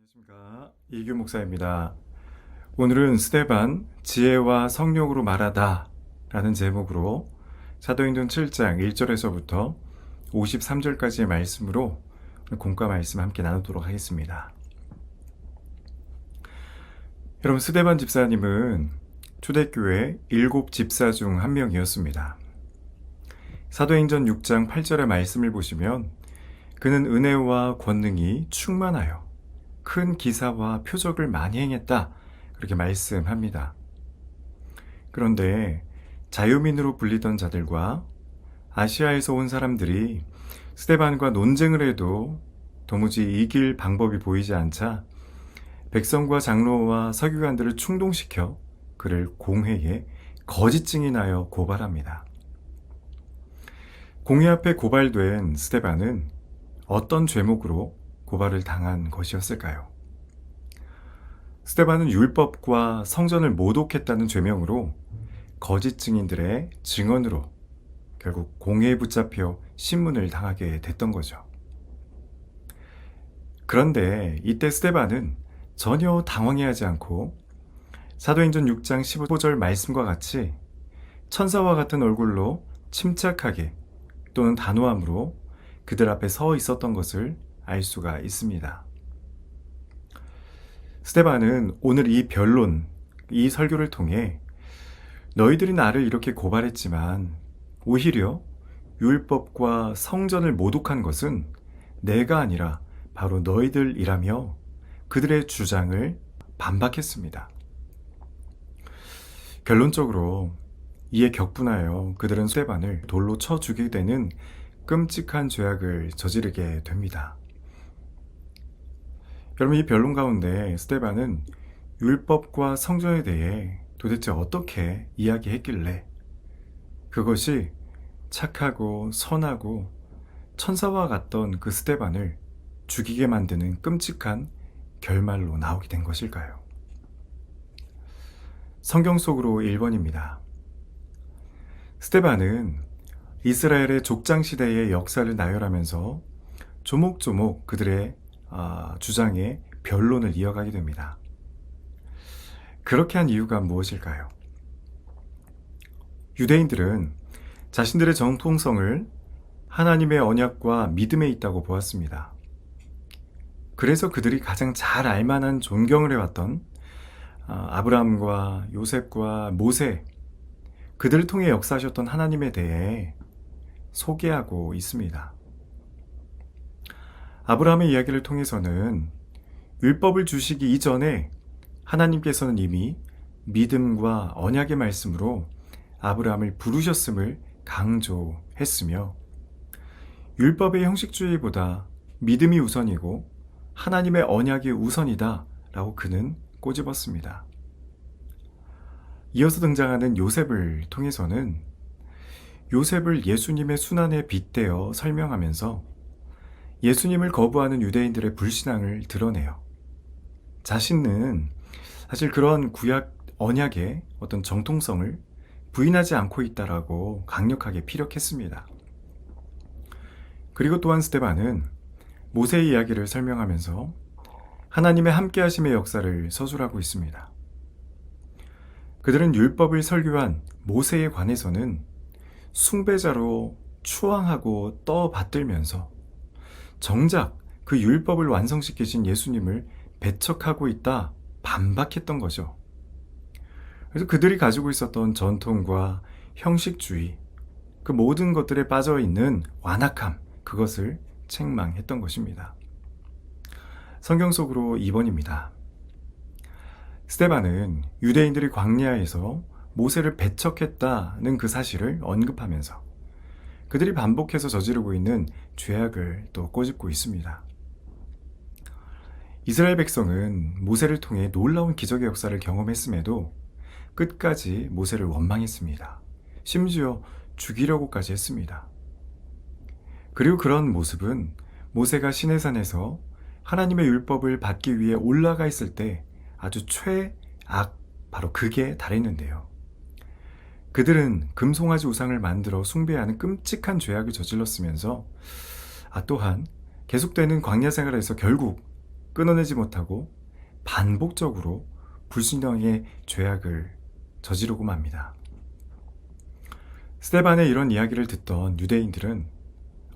안녕하십니까, 이규 목사입니다. 오늘은 스데반 지혜와 성령으로 말하다 라는 제목으로 사도행전 7장 1절에서부터 53절까지의 말씀으로 공과 말씀 함께 나누도록 하겠습니다. 여러분, 스데반 집사님은 초대교회 7 집사 중 한 명이었습니다. 사도행전 6장 8절의 말씀을 보시면 그는 은혜와 권능이 충만하여 큰 기사와 표적을 많이 행했다, 그렇게 말씀합니다. 그런데 자유민으로 불리던 자들과 아시아에서 온 사람들이 스데반과 논쟁을 해도 도무지 이길 방법이 보이지 않자 백성과 장로와 서기관들을 충동시켜 그를 공회에 거짓 증인하여 고발합니다. 공회 앞에 고발된 스데반은 어떤 죄목으로 고발을 당한 것이었을까요? 스데반은 율법과 성전을 모독했다는 죄명으로 거짓 증인들의 증언으로 결국 공회에 붙잡혀 신문을 당하게 됐던 거죠. 그런데 이때 스데반은 전혀 당황해하지 않고 사도행전 6장 15절 말씀과 같이 천사와 같은 얼굴로 침착하게 또는 단호함으로 그들 앞에 서 있었던 것을 알 수가 있습니다. 스데반은 오늘 이 변론, 이 설교를 통해 너희들이 나를 이렇게 고발했지만 오히려 율법과 성전을 모독한 것은 내가 아니라 바로 너희들이라며 그들의 주장을 반박했습니다. 결론적으로 이에 격분하여 그들은 스데반을 돌로 쳐 죽이게 되는 끔찍한 죄악을 저지르게 됩니다. 여러분, 이 변론 가운데 스데반은 율법과 성전에 대해 도대체 어떻게 이야기했길래 그것이 착하고 선하고 천사와 같던 그 스데반을 죽이게 만드는 끔찍한 결말로 나오게 된 것일까요? 성경 속으로 1번입니다. 스데반은 이스라엘의 족장시대의 역사를 나열하면서 조목조목 그들의 주장의 변론을 이어가게 됩니다. 그렇게 한 이유가 무엇일까요? 유대인들은 자신들의 정통성을 하나님의 언약과 믿음에 있다고 보았습니다. 그래서 그들이 가장 잘 알만한 존경을 해왔던 아브라함과 요셉과 모세, 그들을 통해 역사하셨던 하나님에 대해 소개하고 있습니다. 아브라함의 이야기를 통해서는 율법을 주시기 이전에 하나님께서는 이미 믿음과 언약의 말씀으로 아브라함을 부르셨음을 강조했으며 율법의 형식주의보다 믿음이 우선이고 하나님의 언약이 우선이다 라고 그는 꼬집었습니다. 이어서 등장하는 요셉을 통해서는 요셉을 예수님의 순환에 빗대어 설명하면서 예수님을 거부하는 유대인들의 불신앙을 드러내요. 자신은 사실 그런 구약 언약의 어떤 정통성을 부인하지 않고 있다라고 강력하게 피력했습니다. 그리고 또한 스데반은 모세의 이야기를 설명하면서 하나님의 함께하심의 역사를 서술하고 있습니다. 그들은 율법을 설교한 모세에 관해서는 숭배자로 추앙하고 떠받들면서 정작 그 율법을 완성시키신 예수님을 배척하고 있다, 반박했던 거죠. 그래서 그들이 가지고 있었던 전통과 형식주의, 그 모든 것들에 빠져 있는 완악함, 그것을 책망했던 것입니다. 성경 속으로 2번입니다. 스데반은 유대인들이 광야에서 모세를 배척했다는 그 사실을 언급하면서 그들이 반복해서 저지르고 있는 죄악을 또 꼬집고 있습니다. 이스라엘 백성은 모세를 통해 놀라운 기적의 역사를 경험했음에도 끝까지 모세를 원망했습니다. 심지어 죽이려고까지 했습니다. 그리고 그런 모습은 모세가 시내산에서 하나님의 율법을 받기 위해 올라가 있을 때 아주 최악, 바로 극에 달했는데요. 그들은 금송아지 우상을 만들어 숭배하는 끔찍한 죄악을 저질렀으면서 또한 계속되는 광야 생활에서 결국 끊어내지 못하고 반복적으로 불순종의 죄악을 저지르고 맙니다. 스데반의 이런 이야기를 듣던 유대인들은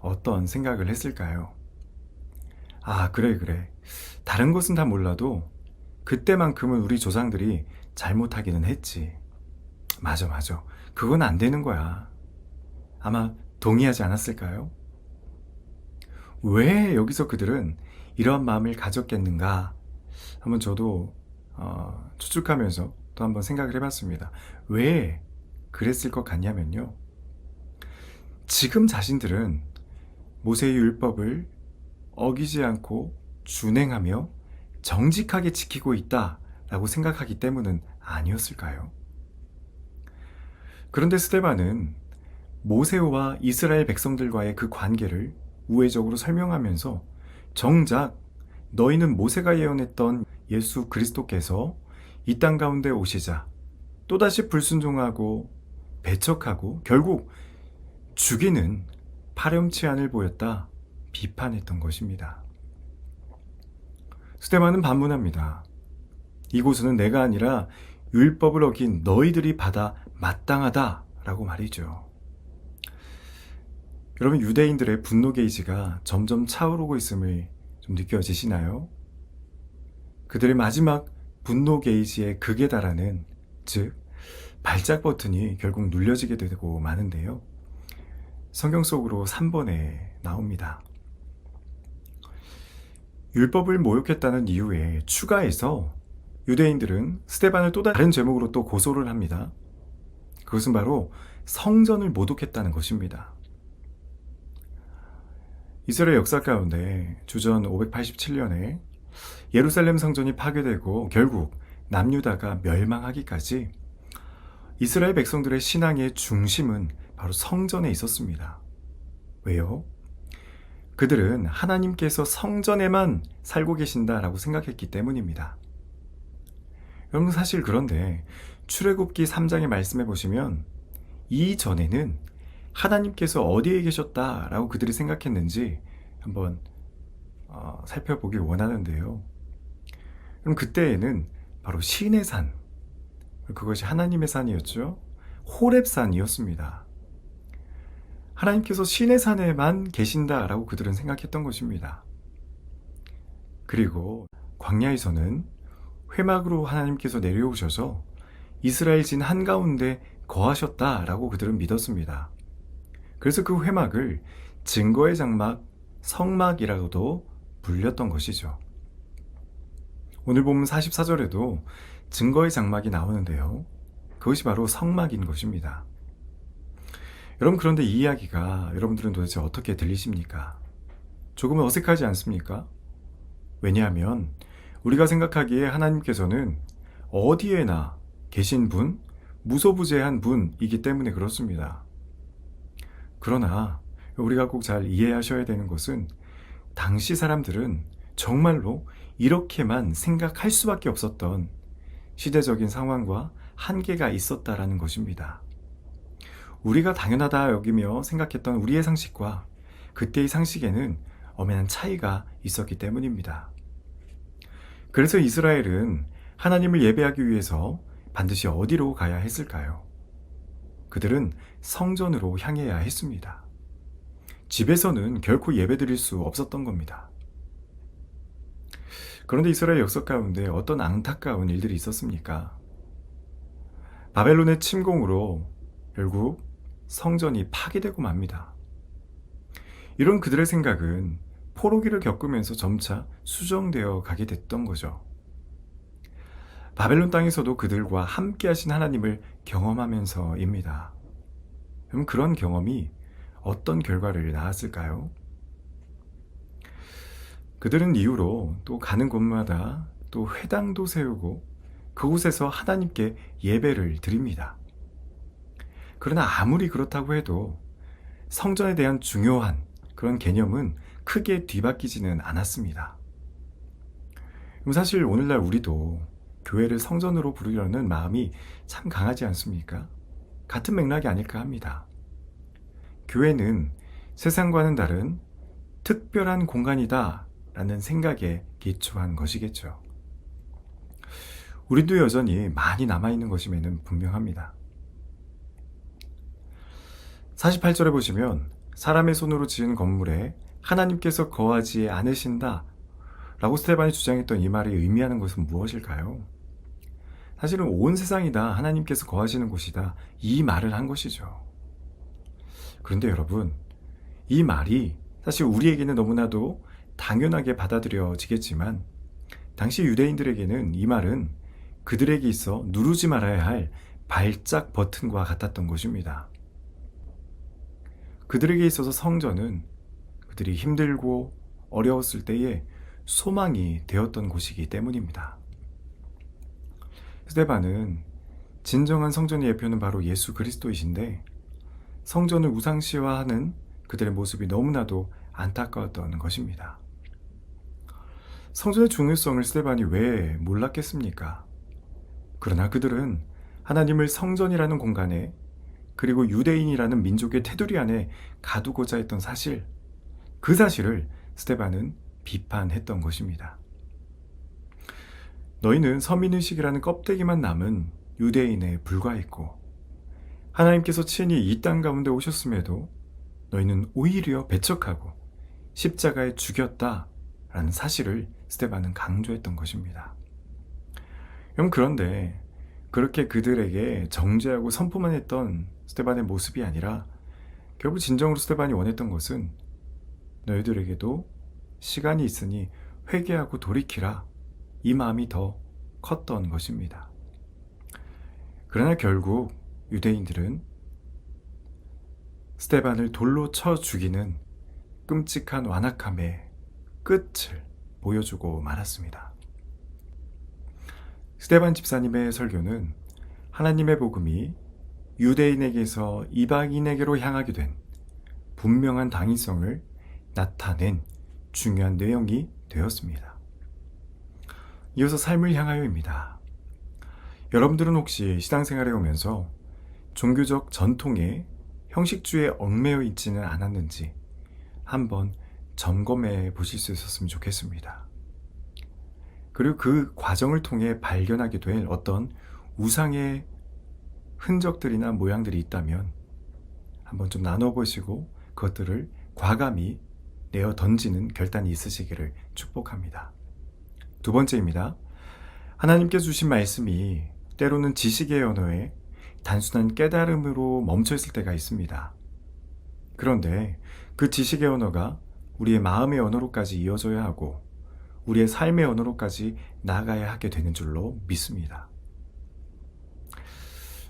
어떤 생각을 했을까요? 아, 그래. 다른 것은 다 몰라도 그때만큼은 우리 조상들이 잘못하기는 했지. 맞아. 그건 안 되는 거야. 아마 동의하지 않았을까요? 왜 여기서 그들은 이러한 마음을 가졌겠는가? 한번 저도 추측하면서 또 한번 생각을 해봤습니다. 왜 그랬을 것 같냐면요. 지금 자신들은 모세의 율법을 어기지 않고 준행하며 정직하게 지키고 있다라고 생각하기 때문은 아니었을까요? 그런데 스데반은 모세와 이스라엘 백성들과의 그 관계를 우회적으로 설명하면서 정작 너희는 모세가 예언했던 예수 그리스도께서 이 땅 가운데 오시자 또다시 불순종하고 배척하고 결국 죽이는 파렴치한을 보였다 비판했던 것입니다. 스데반은 반문합니다. 이곳은 내가 아니라 율법을 어긴 너희들이 받아 마땅하다라고 말이죠. 여러분, 유대인들의 분노 게이지가 점점 차오르고 있음을 좀 느껴지시나요? 그들의 마지막 분노 게이지의 극에 달하는, 즉 발작 버튼이 결국 눌려지게 되고 마는데요. 성경 속으로 3번에 나옵니다. 율법을 모욕했다는 이유에 추가해서 유대인들은 스데반을 또 다른 제목으로 또 고소를 합니다. 그것은 바로 성전을 모독했다는 것입니다. 이스라엘 역사 가운데 주전 587년에 예루살렘 성전이 파괴되고 결국 남유다가 멸망하기까지 이스라엘 백성들의 신앙의 중심은 바로 성전에 있었습니다. 왜요? 그들은 하나님께서 성전에만 살고 계신다라고 생각했기 때문입니다. 여러분, 사실 그런데 출애굽기 3장의 말씀해 보시면 이전에는 하나님께서 어디에 계셨다라고 그들이 생각했는지 한번 살펴보길 원하는데요. 그럼 그때에는 바로 신의 산, 그것이 하나님의 산이었죠. 호렙산이었습니다. 하나님께서 신의 산에만 계신다라고 그들은 생각했던 것입니다. 그리고 광야에서는 회막으로 하나님께서 내려오셔서 이스라엘 진 한가운데 거하셨다라고 그들은 믿었습니다. 그래서 그 회막을 증거의 장막, 성막이라고도 불렸던 것이죠. 오늘 보면 44절에도 증거의 장막이 나오는데요. 그것이 바로 성막인 것입니다. 여러분, 그런데 이 이야기가 여러분들은 도대체 어떻게 들리십니까? 조금은 어색하지 않습니까? 왜냐하면 우리가 생각하기에 하나님께서는 어디에나 계신 분, 무소부재한 분이기 때문에 그렇습니다. 그러나 우리가 꼭 잘 이해하셔야 되는 것은 당시 사람들은 정말로 이렇게만 생각할 수밖에 없었던 시대적인 상황과 한계가 있었다라는 것입니다. 우리가 당연하다 여기며 생각했던 우리의 상식과 그때의 상식에는 엄연한 차이가 있었기 때문입니다. 그래서 이스라엘은 하나님을 예배하기 위해서 반드시 어디로 가야 했을까요? 그들은 성전으로 향해야 했습니다. 집에서는 결코 예배드릴 수 없었던 겁니다. 그런데 이스라엘 역사 가운데 어떤 안타까운 일들이 있었습니까? 바벨론의 침공으로 결국 성전이 파괴되고 맙니다. 이런 그들의 생각은 포로기를 겪으면서 점차 수정되어 가게 됐던 거죠. 바벨론 땅에서도 그들과 함께 하신 하나님을 경험하면서입니다. 그럼 그런 경험이 어떤 결과를 낳았을까요? 그들은 이후로 또 가는 곳마다 또 회당도 세우고 그곳에서 하나님께 예배를 드립니다. 그러나 아무리 그렇다고 해도 성전에 대한 중요한 그런 개념은 크게 뒤바뀌지는 않았습니다. 사실 오늘날 우리도 교회를 성전으로 부르려는 마음이 참 강하지 않습니까? 같은 맥락이 아닐까 합니다. 교회는 세상과는 다른 특별한 공간이다 라는 생각에 기초한 것이겠죠. 우리도 여전히 많이 남아있는 것임에는 분명합니다. 48절에 보시면 사람의 손으로 지은 건물에 하나님께서 거하지 않으신다 라고 스데반이 주장했던 이 말이 의미하는 것은 무엇일까요? 사실은 온 세상이 다 하나님께서 거하시는 곳이다, 이 말을 한 것이죠. 그런데 여러분, 이 말이 사실 우리에게는 너무나도 당연하게 받아들여지겠지만 당시 유대인들에게는 이 말은 그들에게 있어 누르지 말아야 할 발작 버튼과 같았던 것입니다. 그들에게 있어서 성전은 그들이 힘들고 어려웠을 때에 소망이 되었던 곳이기 때문입니다. 스데반은 진정한 성전의 예표는 바로 예수 그리스도이신데 성전을 우상시화하는 그들의 모습이 너무나도 안타까웠던 것입니다. 성전의 중요성을 스데반이 왜 몰랐겠습니까? 그러나 그들은 하나님을 성전이라는 공간에 그리고 유대인이라는 민족의 테두리 안에 가두고자 했던 사실, 그 사실을 스데반은 비판했던 것입니다. 너희는 서민의식이라는 껍데기만 남은 유대인에 불과했고 하나님께서 친히 이 땅 가운데 오셨음에도 너희는 오히려 배척하고 십자가에 죽였다라는 사실을 스데반은 강조했던 것입니다. 그런데 그렇게 그들에게 정죄하고 선포만 했던 스데반의 모습이 아니라 결국 진정으로 스데반이 원했던 것은 너희들에게도 시간이 있으니 회개하고 돌이키라, 이 마음이 더 컸던 것입니다. 그러나 결국 유대인들은 스데반을 돌로 쳐 죽이는 끔찍한 완악함의 끝을 보여주고 말았습니다. 스데반 집사님의 설교는 하나님의 복음이 유대인에게서 이방인에게로 향하게 된 분명한 당위성을 나타낸 중요한 내용이 되었습니다. 이어서 삶을 향하여입니다. 여러분들은 혹시 신앙생활에 오면서 종교적 전통에 형식주의에 얽매여 있지는 않았는지 한번 점검해 보실 수 있었으면 좋겠습니다. 그리고 그 과정을 통해 발견하게 될 어떤 우상의 흔적들이나 모양들이 있다면 한번 좀 나눠보시고 그것들을 과감히 내어 던지는 결단이 있으시기를 축복합니다. 두 번째입니다. 하나님께서 주신 말씀이 때로는 지식의 언어에 단순한 깨달음으로 멈춰 있을 때가 있습니다. 그런데 그 지식의 언어가 우리의 마음의 언어로까지 이어져야 하고 우리의 삶의 언어로까지 나아가야 하게 되는 줄로 믿습니다.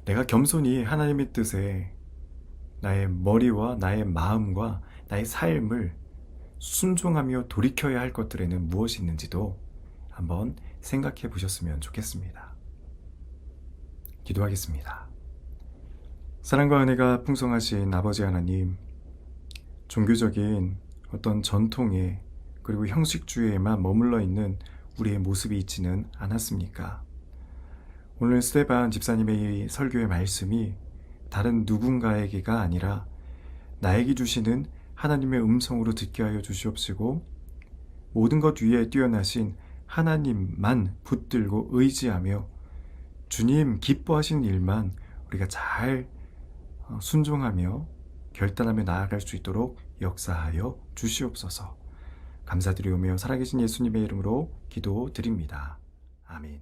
내가 겸손히 하나님의 뜻에 나의 머리와 나의 마음과 나의 삶을 순종하며 돌이켜야 할 것들에는 무엇이 있는지도 한번 생각해 보셨으면 좋겠습니다. 기도하겠습니다. 사랑과 은혜가 풍성하신 아버지 하나님, 종교적인 어떤 전통에 그리고 형식주의에만 머물러 있는 우리의 모습이 있지는 않았습니까? 오늘 스데반 집사님의 이 설교의 말씀이 다른 누군가에게가 아니라 나에게 주시는 하나님의 음성으로 듣게 하여 주시옵시고 모든 것 위에 뛰어나신 하나님만 붙들고 의지하며 주님 기뻐하시는 일만 우리가 잘 순종하며 결단하며 나아갈 수 있도록 역사하여 주시옵소서. 감사드리오며 살아계신 예수님의 이름으로 기도드립니다. 아멘.